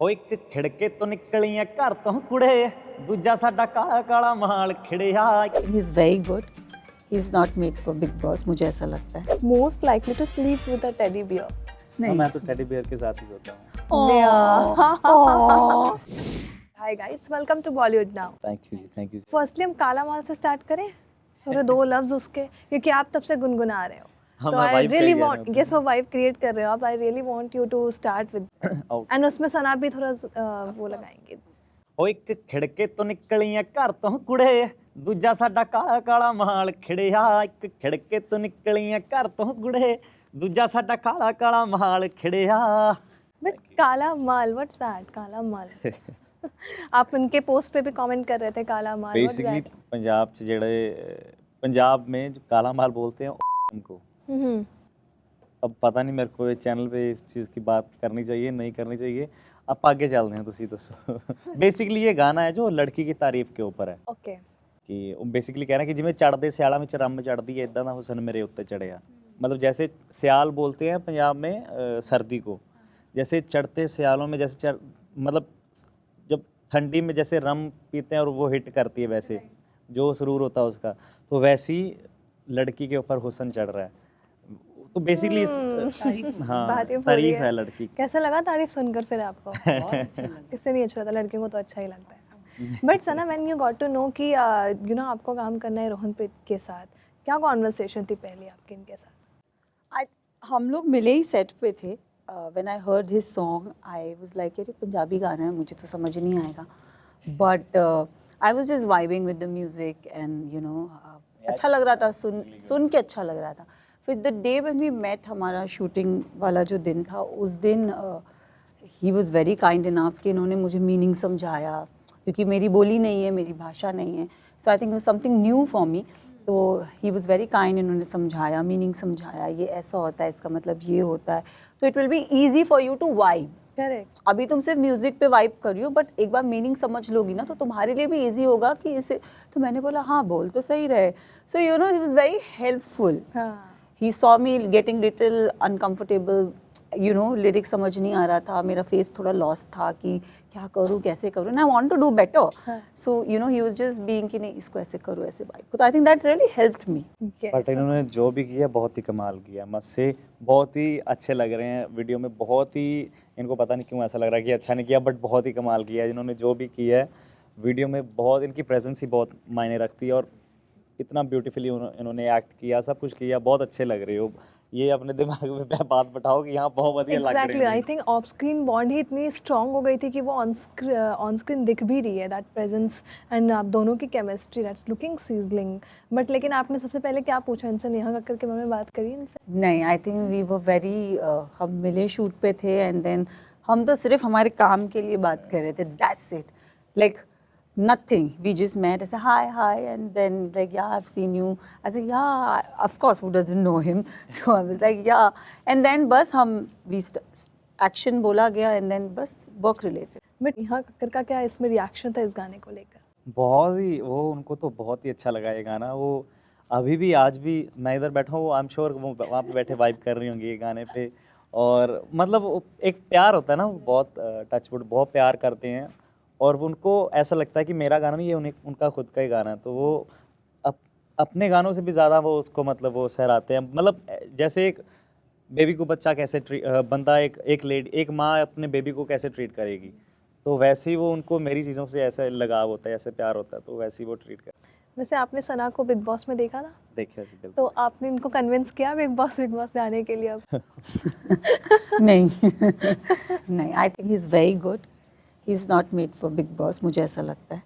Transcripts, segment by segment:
ਉਹ ਇੱਕ ਖਿੜਕੇ ਤੋਂ ਨਿਕਲੀਆਂ ਘਰ ਤੋਂ ਕੁੜੇ ਦੂਜਾ ਸਾਡਾ ਕਾਲਾ ਕਾਲਾ ਮਾਲ ਖਿੜਿਆ। He's very good. He's not made for Big Boss, मुझे ऐसा लगता है. Most likely to sleep with a teddy bear. मैं तो टेडी बियर के साथ ही सोता हूँ। Hi guys, welcome to Bollywood now. Thank you जी, थैंक यू। Firstly हम काला माल से स्टार्ट करें थोड़े दो लफ्ज उसके, क्योंकि आप तब से गुनगुना रहे हो। हाँ, तो मैं आई vibe रियली कर वांट, गेस वो वाइब क्रिएट कर रहे हो आप। I really want you to start with and उसमें सना भी थोड़ा वो लगाएंगे। ਉਹ ਇੱਕ ਖਿੜਕੇ ਤੋਂ ਨਿਕਲੀਆਂ ਘਰ ਤੋਂ ਕੁੜੇ ਦੂਜਾ ਸਾਡਾ ਕਾਲਾ ਕਾਲਾ ਮਾਲ ਖਿੜਿਆ। ਇੱਕ ਖਿੜਕੇ ਤੋਂ ਨਿਕਲੀਆਂ ਘਰ ਤੋਂ ਕੁੜੇ ਦੂਜਾ ਸਾਡਾ ਕਾਲਾ ਕਾਲਾ ਮਾਲ ਖਿੜਿਆ। बट काला माल, व्हाट्स दैट काला माल? आप उनके पोस्ट पे भी कमेंट कर रहे थे काला माल। बेसिकली पंजाब च जेड़े पंजाब में जो काला माल बोलते हैं उनको, अब पता नहीं मेरे को चैनल पे इस चीज़ की बात करनी चाहिए नहीं करनी चाहिए। आप आगे चलते हैं तुसी दसो। बेसिकली ये गाना है जो लड़की की तारीफ के ऊपर है ओके कि वो बेसिकली कह रहे हैं कि जिमें चढ़दे सियाला में रंम चढ़दी है इदा दा हुसन मेरे उत्ते चढ़िया। मतलब जैसे सियाल बोलते हैं पंजाब में सर्दी को, जैसे चढ़ते सियालों में जैसे मतलब जब ठंडी में जैसे रम पीते हैं और वो हिट करती है वैसे जो सुरूर होता है उसका, तो वैसी लड़की के ऊपर हुसन चढ़ रहा है। तो बेसिकली हाँ तारीफ है लड़की की। कैसा लगा तारीफ सुनकर फिर आपको? किससे नहीं अच्छा लगता, लड़कियों को तो अच्छा ही लगता है। But Sana, when you got to know कि यू नो आपको काम करना है रोहनप्रीत के साथ, क्या कॉन्वर्सेशन थी पहले आपके इनके साथ? हम लोग मिले ही सेट पे थे. When I heard his song, I was like, अरे पंजाबी गाना है, मुझे तो समझ नहीं आएगा. But I was just vibing with the music and you know अच्छा लग रहा था, सुन के अच्छा लग रहा था. फिर the day when we met, हमारा शूटिंग वाला जो दिन था, उस दिन he was very kind enough कि इन्होंने मुझे मीनिंग समझाया, क्योंकि मेरी बोली नहीं है, मेरी भाषा नहीं है. So I think it was something new for me. तो ही वॉज़ वेरी काइंड, इन्होंने समझाया, मीनिंग समझाया, ये ऐसा होता है, इसका मतलब ये होता है. तो it will be easy for you to vibe. Correct. अभी तुम सिर्फ म्यूज़िक पे वाइब कर रही हो, बट एक बार मीनिंग समझ लोगी ना तो तुम्हारे लिए भी ईजी होगा कि इसे. तो मैंने बोला हाँ बोल तो सही रहे. सो you know he was very helpful. He saw me getting little uncomfortable, you know lyrics समझ नहीं आ रहा था, मेरा फेस थोड़ा लॉस था कि क्या करूँ कैसे करूँ, and I want to do better. So you know he was just being कि नहीं इसको ऐसे करो ऐसे वाइब. तो I think that really helped me. But इन्होंने जो भी किया बहुत ही कमाल किया, मुझसे बहुत ही अच्छे लग रहे हैं वीडियो में. बहुत ही इनको पता नहीं क्यों ऐसा लग रहा है कि अच्छा नहीं किया, बट बहुत ही कमाल किया है इन्होंने जो भी किया है वीडियो में. बहुत इनकी प्रेजेंस ही बहुत मायने रखती है और इतना ब्यूटीफुली इन्होंने एक्ट किया, सब कुछ किया. बहुत अच्छे लग रहे हो. ये अपने दिमाग में बात बैठाओ कि यहाँ बहुत बढ़िया लग रही है. Exactly. I think off screen bond ही इतनी स्ट्रांग हो गई थी कि वो ऑन स्क्रीन दिख भी रही है, दैट प्रेजेंस एंड आप दोनों की chemistry, that's looking sizzling. But लेकिन आपने सबसे पहले क्या पूछा इनसे? नेहा कक्कर के बारे में बात करी इनसे? नहीं, I think we were very, हम मिले शूट पे थे एंड देन हम तो सिर्फ हमारे काम के लिए बात कर रहे थे. That's it. Like nothing. We just met. I said hi and then like yeah, I've seen you. I said yeah, of course, who doesn't know him? So I was like yeah, and then बस हम action बोला गया and then बस work related. But Neha Kakkar का क्या इसमें reaction था इस गाने को लेकर? बहुत ही वो उनको तो बहुत ही अच्छा लगा ये गाना. वो अभी भी आज भी मैं इधर बैठा हूँ, आई एम श्योर वो वहाँ पे बैठे वाइब कर रही होंगी ये गाने पे. और मतलब एक प्यार होता है ना, वो बहुत टचवुड बहुत प्यार करते हैं और उनको ऐसा लगता है कि मेरा गाना नहीं, ये उनका खुद का ही गाना है. तो वो अपने गानों से भी ज़्यादा वो उसको मतलब वो सहराते हैं. मतलब जैसे एक बेबी को बच्चा कैसे बंदा एक माँ अपने बेबी को कैसे ट्रीट करेगी, तो वैसे ही वो उनको मेरी चीज़ों से ऐसे लगाव होता है, ऐसे प्यार होता है, तो वैसे ही वो ट्रीट कर. वैसे आपने सना को बिग बॉस में देखा था? देखिए बिल्कुल. तो आपने इनको कन्विंस किया बिग बॉस जाने के लिए? अब नहीं नहीं, I think he is very good. He is not made for big boss, मुझे ऐसा लगता है.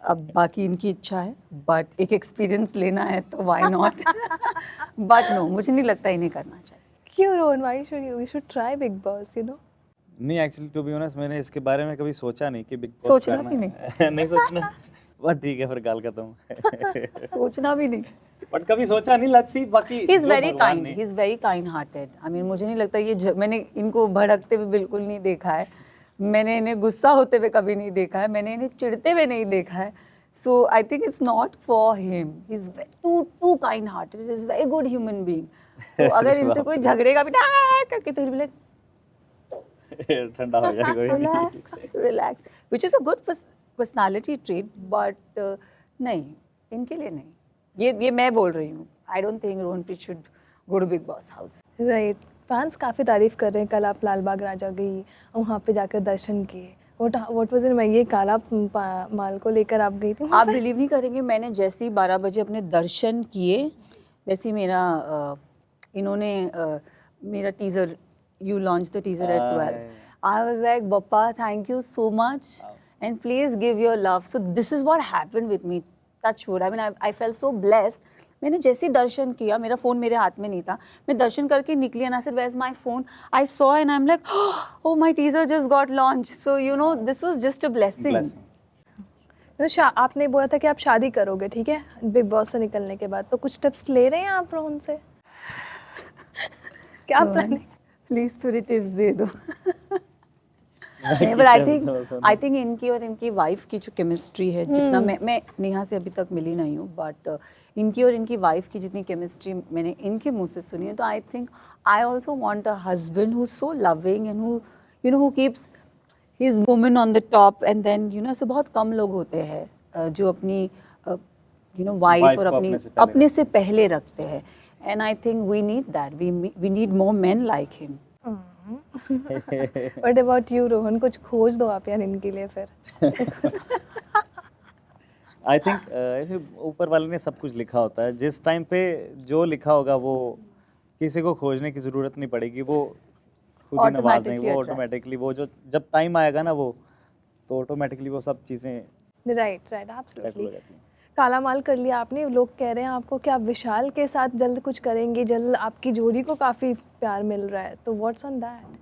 अब बाकी इनकी इच्छा है, बट एक एक्सपीरियंस लेना है तो व्हाई नॉट. बट नो, मुझे नहीं लगता इन्हें करना चाहिए. क्यों Rohan? Why should you should try big boss, you know? नहीं एक्चुअली टू बी ऑनेस्ट मैंने इसके बारे में कभी सोचा नहीं कि बिग बॉस सोचना भी नहीं. नहीं सोचना. बट ठीक है फिर गाल खत्म. सोचना भी नहीं. बट कभी सोचा नहीं. Let's see. बाकी he is very kind, he is very kind hearted. I mean मुझे नहीं लगता ये मैंने इनको भड़कते हुए बिल्कुल नहीं देखा है, मैंने इन्हें गुस्सा होते हुए कभी नहीं देखा है, मैंने इन्हें चिढ़ते हुए नहीं देखा है. So I think it's not for him. He is too kind hearted, is very good human being. तो अगर इनसे कोई झगड़ेगा भी ना करके तो ठंडा हो जाए कोई नहीं। relax, which is a good personality trait, but नहीं, इनके लिए नहीं। ये मैं बोल रही हूँ। I don't think Rohanpreet should go to Big Boss house. Right, fans काफ़ी तारीफ कर रहे हैं। कल आप लाल बाग राजा गई और वहाँ पे जाकर दर्शन किए। व्हाट वाज इन, ये काला माल को लेकर आप गई थी? आप बिलीव नहीं करेंगे, मैंने जैसे ही 12 बजे अपने दर्शन किए, वैसे ही मेरा इन्होंने मेरा teaser, you launch the teaser at 12. I was like, Bappa, thank you so much, and please give your love. So this is what happened with me. Touch wood. I mean, I felt so blessed. मैंने जैसे ही दर्शन किया, मेरा phone मेरे हाथ में नहीं था, मैं दर्शन करके निकली and I said, where's my phone? I saw and I'm like, oh, my teaser just got launched. So you know, this was just a blessing. आपने बोला था कि आप शादी करोगे, ठीक है, बिग बॉस से निकलने के बाद, तो कुछ टिप्स ले रहे हैं आप रोहन से? क्या प्लान है? प्लीज थोड़ी टिप्स दे दो। नहीं, but I think इनकी और इनकी वाइफ की जो केमिस्ट्री है, जितना मैं नेहा से अभी तक मिली नहीं हूँ, बट इनकी और इनकी वाइफ की जितनी केमिस्ट्री मैंने इनके मुंह से सुनी है, तो I think I also want a husband who so loving and who you know who keeps his woman on the top, and then you know ऐसे बहुत कम लोग होते हैं जो अपनी यू नो वाइफ और अपने से पहले रखते हैं, and I think we need that, we need more men like him. What about you, Rohan? कुछ खोज दो आप यार इनके लिए फिर। आई थिंक ऊपर वाले ने सब कुछ लिखा होता है, जिस टाइम पे जो लिखा होगा वो किसी को खोजने की ज़रूरत नहीं पड़ेगी, वो खुद ही नवाज देंगे, वो ऑटोमेटिकली, वो जो जब टाइम आएगा ना वो, तो ऑटोमेटिकली वो सब चीज़ें राइट सेट हो एब्सोल्युटली। जाती हैं। काला माल कर लिया आपने, लोग कह रहे हैं आपको कि आप विशाल के साथ जल्द कुछ करेंगे, जल्द आपकी जोड़ी को काफ़ी प्यार मिल रहा है, तो what's on that?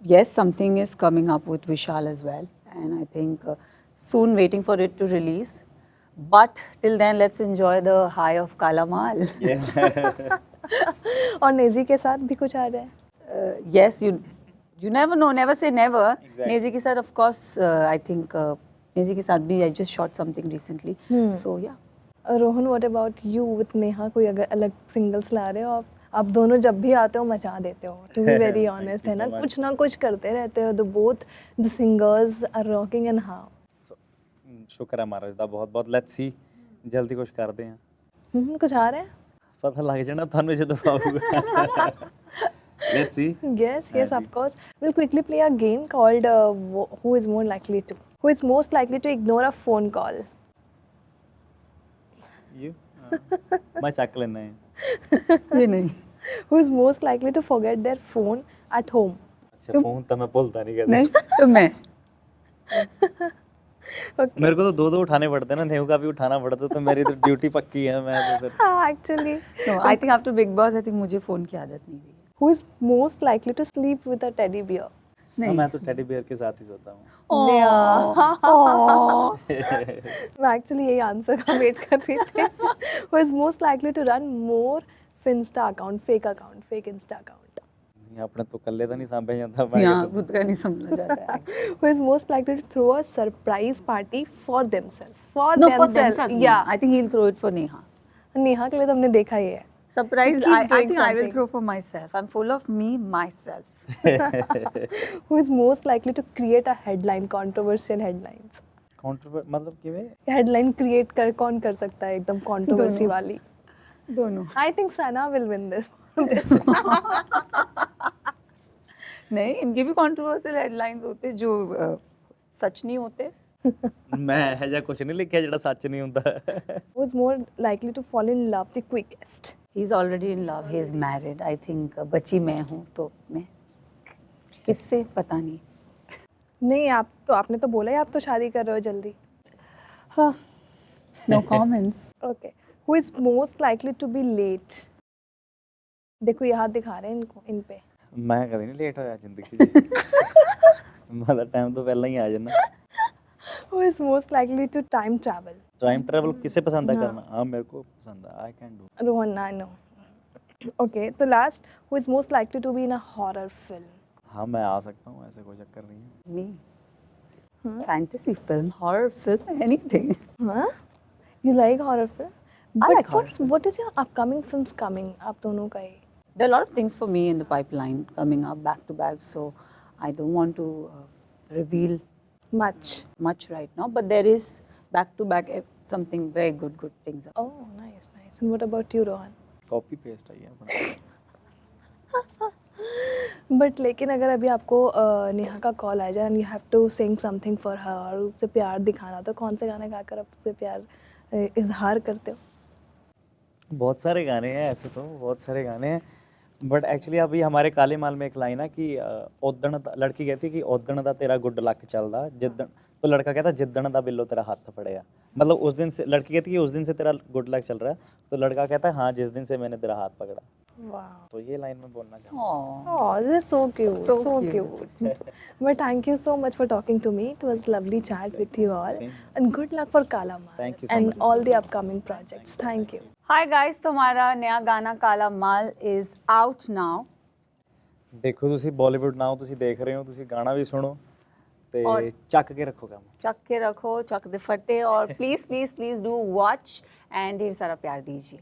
Yes, something is coming up with Vishal as well, and I think soon waiting for it to release. But till then, let's enjoy the high of Kala Mal. और नेजी के साथ भी कुछ आ रहा है? Yes, you never know, never say never. Exactly. Nezi के साथ, of course, I think Nezi के साथ भी I just shot something recently. So yeah. Rohan, what about you with Neha? कोई अगर अलग सिंगल्स ला रहे हो आप दोनों जब भी आते हो मचा देते हो, टू बी वेरी ऑनेस्ट, है ना कुछ करते रहते हो, the both the singers are rocking and how. शुक्र है महाराज दा बहुत बहुत, लेट्स सी जल्दी कुछ करते हैं। कुछ आ रहा है? पता लग जाना थानू जदों आऊगा। Let's see. Yes, of course. We'll quickly play a game called who is most likely to ignore a phone call. You? मैं चक लेना है। ये नहीं। Who is most likely to forget their phone at home? अच्छा, phone तो मैं भूलता नहीं कभी। नहीं, तो मैं। Okay. मेरे को तो दो उठाने पड़ते हैं ना, नेहू का भी उठाना पड़ता है, तो मेरी तो ड्यूटी पक्की है, मैं तो फिर। हाँ, actually. No, I think after Big Boss, I think मुझे फोन की आदत नहीं हुई। Who is most likely to sleep with a teddy bear? हाँ, मैं तो टेडी बियर के साथ ही सोता हूँ। मैं एक्चुअली यही आंसर का वेट कर रही थी। Who is most likely to run more Finsta account, fake Insta account? अपने तो कल्ले तो नहीं सांभे जाता। यहाँ खुद का नहीं समझा जाता है। Who is most likely to throw a surprise party for themselves? For themselves. Yeah, I think he'll throw it for Neha. Neha के लिए तो हमने देखा ही है। Surprise, Keep I doing think I will something. throw for myself. I'm full of me, myself. Who is most likely to create a headline, controversial headlines? मतलब कि वे headline create कौन कर सकता है एकदम कंट्रोवर्सी दोनों। वाली? दोनों। I think Sana will win this. नहीं, इनके भी कंट्रोवर्शियल हेडलाइंस होते जो सच नहीं होते। मैं है जा कुछ नहीं लिखा जेड़ा सच नहीं ਹੁੰਦਾ। Who is more likely to fall in love the quickest? He is already in love. He is married. I think बची मैं हूँ तो मैं किससे पता नहीं। नहीं, आपने तो बोला ही आप तो शादी कर रहे हो जल्दी। हाँ, no comments. Okay. Who is most likely to be late? देखो ये हाथ दिखा रहे हैं इन पे। मैं कभी नहीं लेट होया जिंदगी च। मतलब टाइम तो पहले ही आ जाना। Who is most likely to time travel? Time travel किसे पसंद है करना? हाँ, मेरे को पसंद है। I can do. Rohan, I know. Okay, तो last, who is most likely to be in a horror film? हाँ, मैं आ सकता हूँ, ऐसे कोई चक्कर नहीं है। Me. Fantasy film, horror film, anything. Huh? You like horror film? I like horror What is your upcoming films coming? आप दोनों का ही। There are a lot of things for me in the pipeline coming up back to back. So I don't want to reveal Much. much right now, but there is back to back something very good things. Oh, nice, nice. And what about you, Rohan? Copy paste है ये अपना। But लेकिन अगर अभी आपको नेहा का call आ जाए and you have to sing something for her, उससे प्यार दिखाना, तो कौन से गाने गाकर आप उससे प्यार इजहार करते हो? बहुत सारे गाने हैं ऐसे तो, बहुत सारे गाने हैं, बट एक्चुअली अभी हमारे काले माल में एक लाइन है कि ओदण लड़की कहती है कि ओदण दा तेरा गुड लक चलदा जिद्दण, तो लड़का कहता जिद्दण दा बिल्लो तेरा हाथ पड़ेगा, मतलब उस दिन से, लड़की कहती है कि उस दिन से तेरा गुड लक चल रहा है, तो लड़का कहता है हाँ जिस दिन से मैंने तेरा हाथ पकड़ा। वाओ, तो ये लाइन में बोलना चाहूँगा। Oh, oh, this is so cute, So so cute. cute. But thank you so much for talking to me. It was lovely chat with you all, Same. and good luck for Kala Mal Thank you so and much. all the upcoming projects. Thank you. hi guys, तो हमारा नया गाना काला माल is out now. ਦੇਖੋ ਤੁਸੀਂ ਬਾਲੀਵੁੱਡ ਨਾਓ ਤੁਸੀਂ ਦੇਖ ਰਹੇ ਹੋ, ਤੁਸੀਂ ਗਾਣਾ ਵੀ ਸੁਣੋ ਤੇ ਔਰ- ਚੱਕ ਕੇ ਰੱਖੋ ਕੰਮ। चक के रखो, चक दे फटे, और please please please do watch and ढेर सारा प्यार दीजिए।